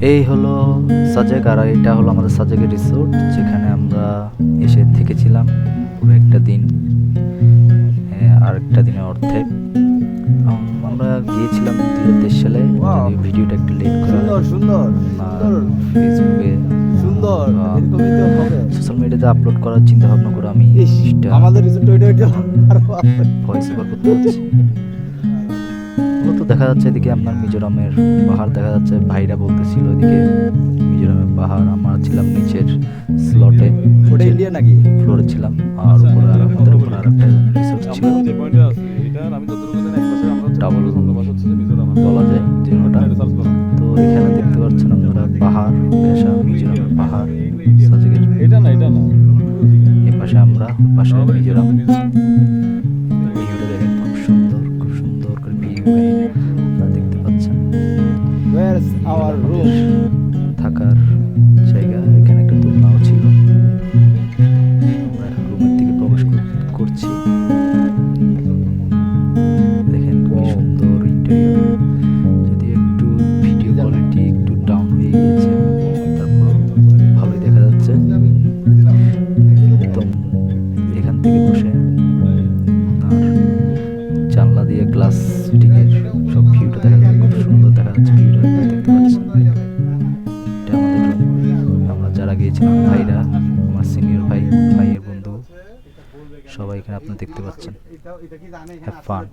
এই হলো সাজেক, আর এটা হলো আমাদের সাজেকের রিসোর্ট, যেখানে আমরা এসে থেকেছিলাম পুরো একটা দিন, আর একটা দিনের অর্ধেক। আমরা গিয়েছিলাম 2023 সালে। যদি ভিডিওটা একটু লেট করে ফেসবুকে সোশ্যাল মিডিয়াতে আপলোড করার চিন্তা ভাবনা করে আমি ভয়েস ওভার করতে পারছি। তো দেখা যাচ্ছে এদিকে আপনার মিজোরামের পাহাড় দেখা যাচ্ছে, ভাইরা বলতেছিল এদিকে মিজোরামের পাহাড়। আমরা ছিলাম নিচের স্লটে, ইন্ডিয়া নাকি ফ্লোরে ছিলাম, আর উপরে আর আমাদের উপরে আর একটা রিসোর্ট ছিল, ডাবল বলা যায় যেটা। তো এখানে দেখতে পাচ্ছেন আপনারা পাহাড় ঘেঁষা মিজোরামের পাহাড়, সাজেকের এই পাশে আমরা, পাশে মিজোরাম। ভিউটা দেখেন, খুব সুন্দর, খুব সুন্দর করে ভিউ দেখতে পাচ্ছেন। থাকার জায়গা, এখানে একটা দোলনাও ছিল। আমরা এখন রুমের দিকে প্রবেশ করছি। দেখেন কি সুন্দর ইন্টেরিয়র, যদি একটু ভিডিও কোয়ালিটি একটু ডাউন হয়ে গিয়েছে, তারপর ভালোই দেখা যাচ্ছে। একদম এখান থেকে বসে আর জানলা দিয়ে গ্লাস ফিটিং এর সব ভিউটা দেখা যাচ্ছে, খুব সুন্দর দেখা যাচ্ছে ভিউটা, দেখতে পাচ্ছেন। এটা আমাদের আমরা যারা গিয়েছিলাম, ভাইরা, আমার সিনিয়র ভাইয়ের বন্ধু, সবাই এখানে আপনি দেখতে পাচ্ছেন। Have fun.